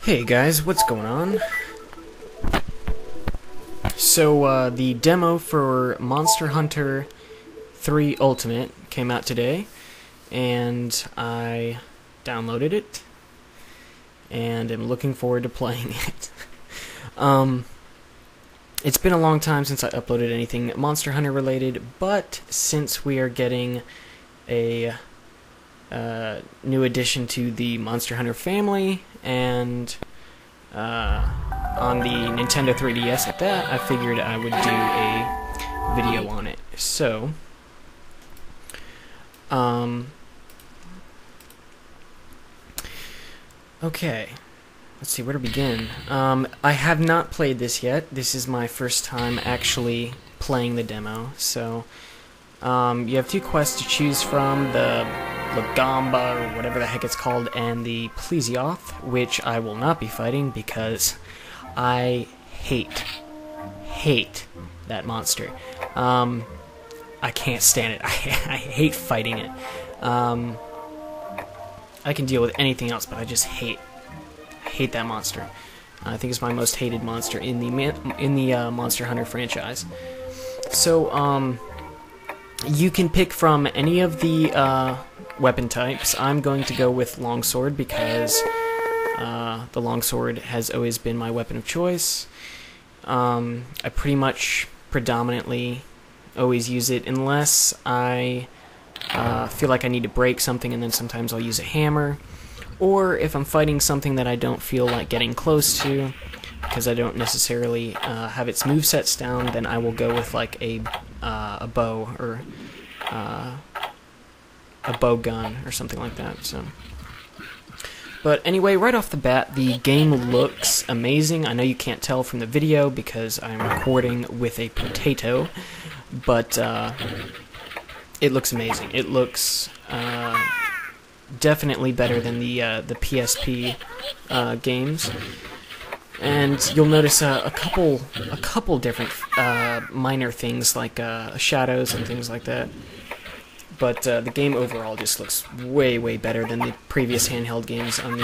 Hey guys, what's going on? So, the demo for Monster Hunter 3 Ultimate came out today, and I downloaded it, and am looking forward to playing it. It's been a long time since I uploaded anything Monster Hunter related, but since we are getting a new addition to the Monster Hunter family, and on the Nintendo 3DS at that, I figured I would do a video on it. So, okay, let's see where to begin. I have not played this yet. This is my first time actually playing the demo, so you have two quests to choose from, the Lagamba, or whatever the heck it's called, and the Plesioth, which I will not be fighting because I hate that monster. I can't stand it. I hate fighting it. I can deal with anything else, but I just hate that monster. I think it's my most hated monster in the Monster Hunter franchise. So, you can pick from any of the weapon types. I'm going to go with longsword because the longsword has always been my weapon of choice. I pretty much predominantly always use it unless I feel like I need to break something, and then sometimes I'll use a hammer. Or if I'm fighting something that I don't feel like getting close to, because I don't necessarily have its movesets down, then I will go with like a bow or a bow gun or something like that. So, but anyway, right off the bat, the game looks amazing. I know you can't tell from the video because I'm recording with a potato, but it looks amazing. It looks definitely better than the PSP games. And you'll notice a couple different minor things like shadows and things like that. But the game overall just looks way better than the previous handheld games on the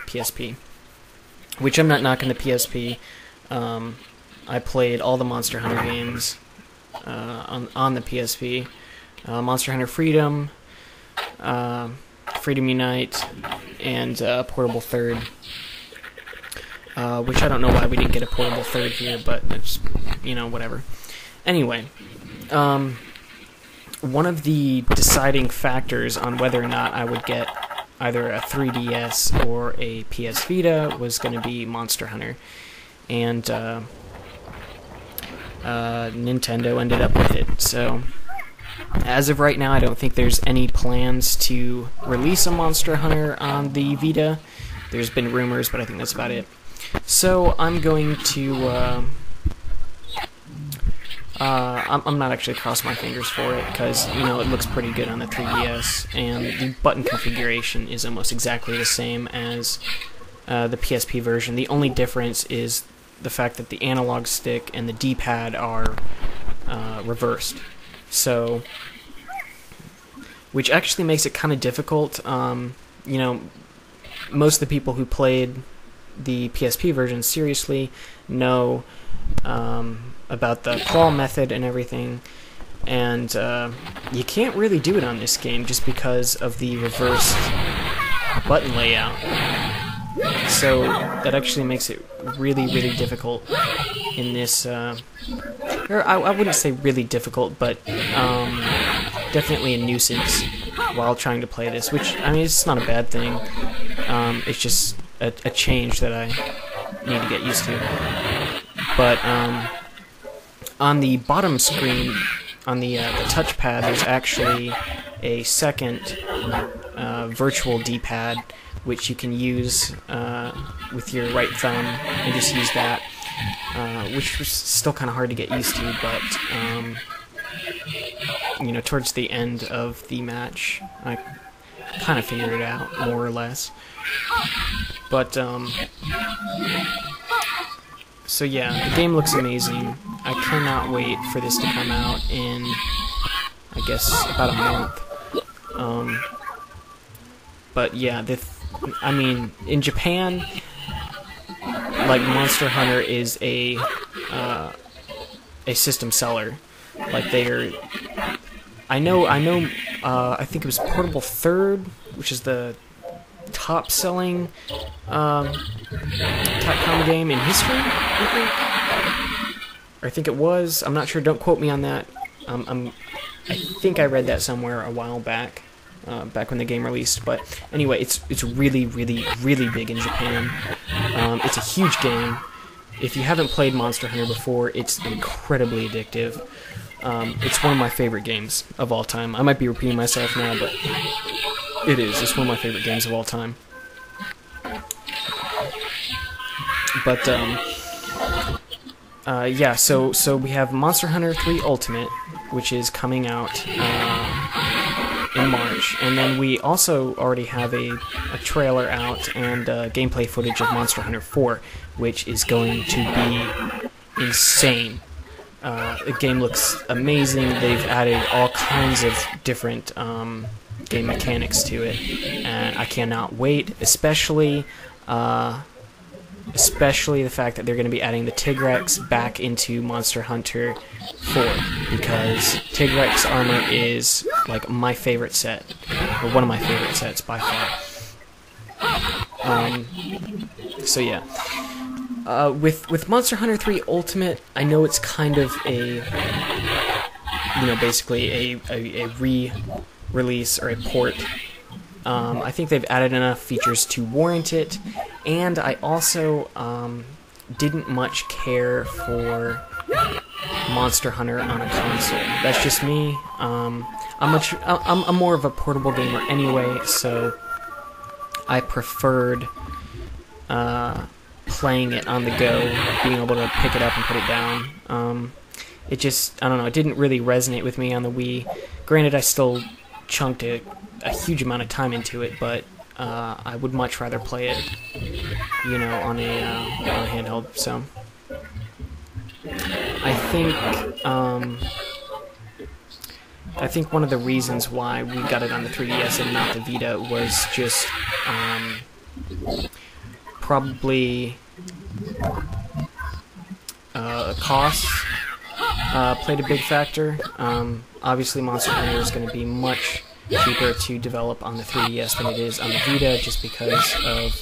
PSP. Which I'm not knocking the PSP. I played all the Monster Hunter games on the PSP. Monster Hunter Freedom, Freedom Unite, and Portable Third. Which I don't know why we didn't get a portable third here, but it's, you know, whatever. Anyway, one of the deciding factors on whether or not I would get either a 3DS or a PS Vita was going to be Monster Hunter. And Nintendo ended up with it. So, as of right now, I don't think there's any plans to release a Monster Hunter on the Vita. There's been rumors, but I think that's about it. So I'm going to, I'm not actually crossing my fingers for it, because, you know, it looks pretty good on the 3DS, and the button configuration is almost exactly the same as the PSP version. The only difference is the fact that the analog stick and the D-pad are reversed. So, which actually makes it kind of difficult. You know, most of the people who played the PSP version seriously know about the claw method and everything, and you can't really do it on this game just because of the reversed button layout. So that actually makes it really difficult in this, or I wouldn't say really difficult, but definitely a nuisance while trying to play this, which, I mean, it's not a bad thing. It's just a change that I need to get used to. But on the bottom screen, on the touchpad, there's actually a second virtual D-pad, which you can use with your right thumb, and just use that, which was still kind of hard to get used to, but you know, towards the end of the match, I kind of figured it out, more or less. But, so yeah, the game looks amazing. I cannot wait for this to come out in, I guess, about a month. But yeah, I mean, in Japan, like Monster Hunter is a system seller. Like they're, I think it was Portable Third, which is the top selling Capcom game in history, I think. Or I think it was. I'm not sure. Don't quote me on that. I think I read that somewhere a while back, back when the game released. But anyway, it's really, really, really big in Japan. It's a huge game. If you haven't played Monster Hunter before, it's incredibly addictive. It's one of my favorite games of all time. I might be repeating myself now, but it is. It's one of my favorite games of all time. But yeah. So we have Monster Hunter 3 Ultimate, which is coming out in March, and then we also already have a trailer out and gameplay footage of Monster Hunter 4, which is going to be insane. The game looks amazing. They've added all kinds of different game mechanics to it, and I cannot wait, especially the fact that they're going to be adding the Tigrex back into Monster Hunter 4, because Tigrex armor is like my favorite set, or one of my favorite sets by far. So yeah. With Monster Hunter 3 Ultimate, I know it's kind of basically a re-release or a port. I think they've added enough features to warrant it, and I also didn't much care for Monster Hunter on a console. That's just me. I'm more of a portable gamer anyway, so I preferred playing it on the go, being able to pick it up and put it down. It just, I don't know, it didn't really resonate with me on the Wii. Granted, I still chunked a huge amount of time into it, but I would much rather play it, on a handheld. So I think one of the reasons why we got it on the 3DS and not the Vita was just probably cost played a big factor. Obviously, Monster Hunter is going to be much cheaper to develop on the 3DS than it is on the Vita, just because of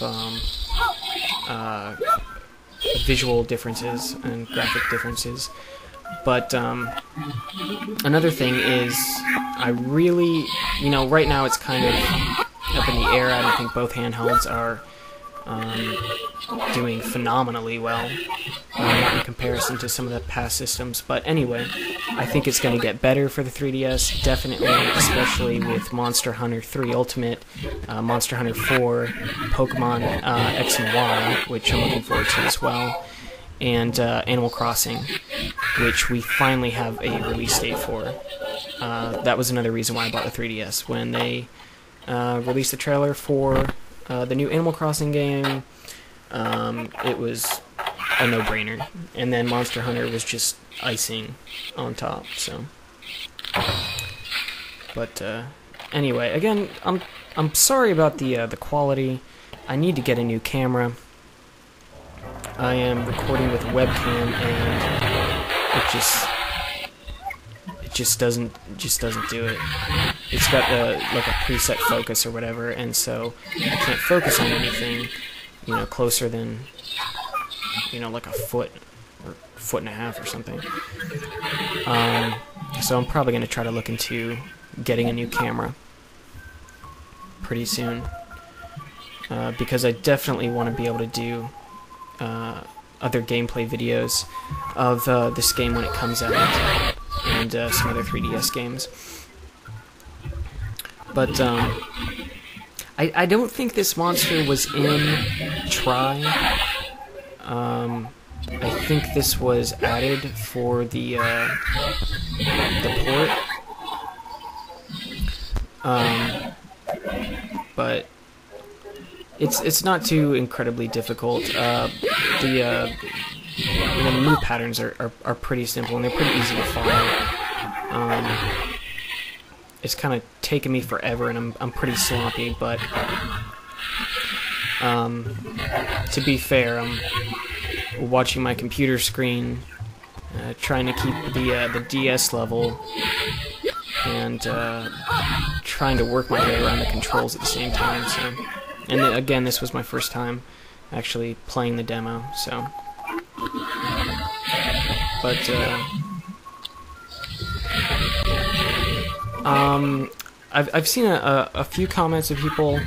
visual differences and graphic differences. But another thing is, I really, right now it's kind of up in the air. I don't think both handhelds are doing phenomenally well in comparison to some of the past systems. But anyway, I think it's going to get better for the 3DS, definitely, especially with Monster Hunter 3 Ultimate, Monster Hunter 4, Pokemon X and Y, which I'm looking forward to as well, and Animal Crossing, which we finally have a release date for. That was another reason why I bought the 3DS. When they released the trailer for the new Animal Crossing game, it was a no-brainer, and then Monster Hunter was just icing on top. So, but anyway, again, I'm sorry about the quality. I need to get a new camera. I am recording with webcam, and it just doesn't do it. It's got like a preset focus or whatever, and so I can't focus on anything, closer than, like a foot or foot and a half or something. So I'm probably going to try to look into getting a new camera pretty soon, because I definitely want to be able to do other gameplay videos of this game when it comes out, and some other 3DS games. But I don't think this monster was in Try. I think this was added for the port. But it's not too incredibly difficult. The move patterns are pretty simple, and they're pretty easy to follow. It's kind of taken me forever, and I'm pretty sloppy, but To be fair, I'm watching my computer screen, trying to keep the DS level, and trying to work my way around the controls at the same time. So, and again, this was my first time actually playing the demo. So, but I've seen a few comments of people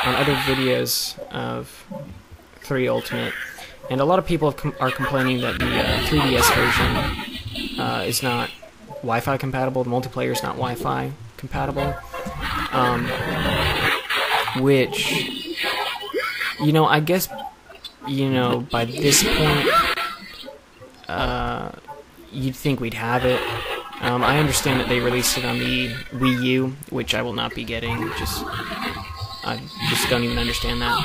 on other videos of 3 Ultimate, and a lot of people are complaining that the 3DS version is not Wi-Fi compatible. The multiplayer is not Wi-Fi compatible, which, you know, I guess, you know, by this point, you'd think we'd have it. I understand that they released it on the Wii U, which I will not be getting. I just don't even understand that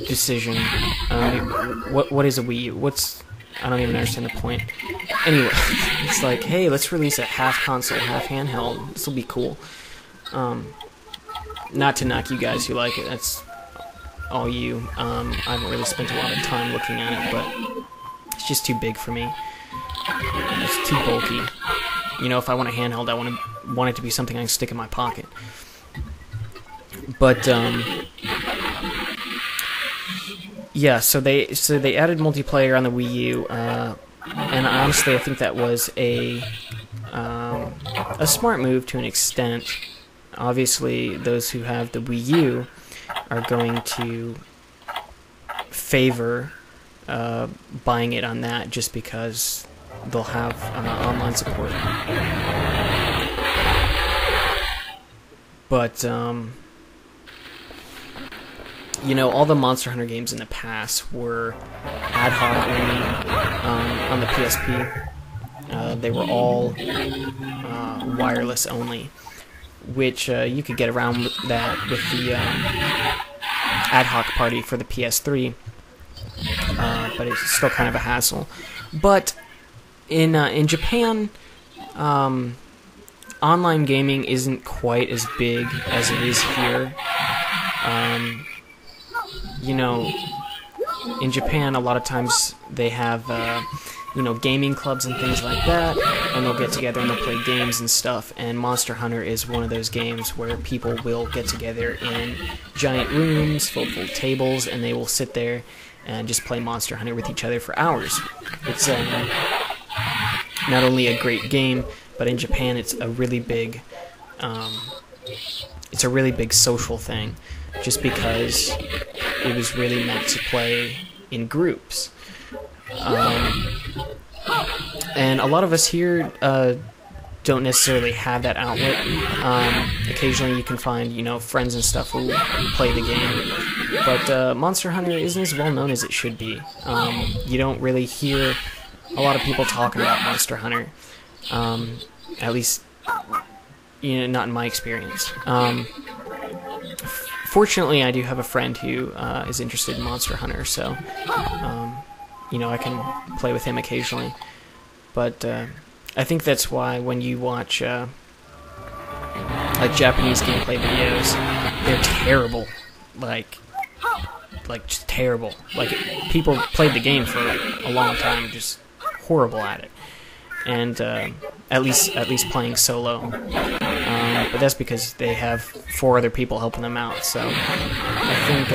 decision. What is a Wii U? I don't even understand the point. Anyway, it's like, hey, let's release a half console, half handheld. This will be cool. Not to knock you guys who like it. That's all you. I haven't really spent a lot of time looking at it, but it's just too big for me. It's too bulky. You know, if I want a handheld, I want it to be something I can stick in my pocket. But yeah, so they added multiplayer on the Wii U, and honestly, I think that was a smart move to an extent. Obviously, those who have the Wii U are going to favor buying it on that just because they'll have online support. But you know, all the Monster Hunter games in the past were ad hoc only on the PSP. They were all wireless only, which you could get around that with the ad hoc party for the PS3, but it's still kind of a hassle. But in Japan, online gaming isn't quite as big as it is here. You know, in Japan, a lot of times they have, you know, gaming clubs and things like that, and they'll get together and they'll play games and stuff, and Monster Hunter is one of those games where people will get together in giant rooms filled with tables, and they will sit there and just play Monster Hunter with each other for hours. It's not only a great game, but in Japan it's a really big social thing, just because it was really meant to play in groups. And a lot of us here don't necessarily have that outlet. Occasionally you can find, you know, friends and stuff who play the game, but Monster Hunter isn't as well known as it should be. You don't really hear a lot of people talking about Monster Hunter, at least, you know, not in my experience. Fortunately, I do have a friend who is interested in Monster Hunter, so you know, I can play with him occasionally. But I think that's why when you watch like Japanese gameplay videos, they're terrible, like just terrible. Like, people played the game for a long time, just horrible at it, and at least playing solo. But that's because they have 4 other people helping them out. So I think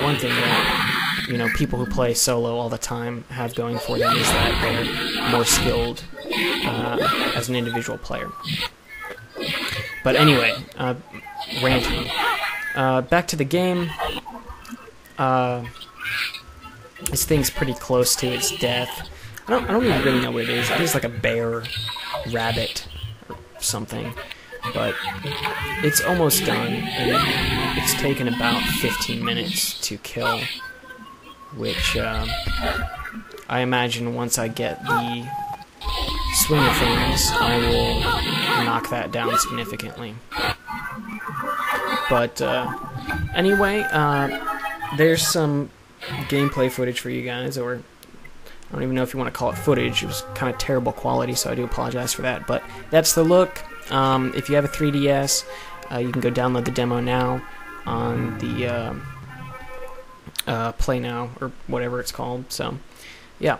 one thing that, you know, people who play solo all the time have going for them is that they're more skilled as an individual player. But anyway, ranting. Back to the game. This thing's pretty close to its death. I don't even really know what it is. It is like a bear, rabbit, or something. But it's almost done, and it's taken about 15 minutes to kill, which I imagine once I get the swing of things, I will knock that down significantly. But anyway, there's some gameplay footage for you guys, or I don't even know if you want to call it footage. It was kind of terrible quality, so I do apologize for that. But that's the look. If you have a 3DS, you can go download the demo now. on the Play Now or whatever it's called. So, yeah.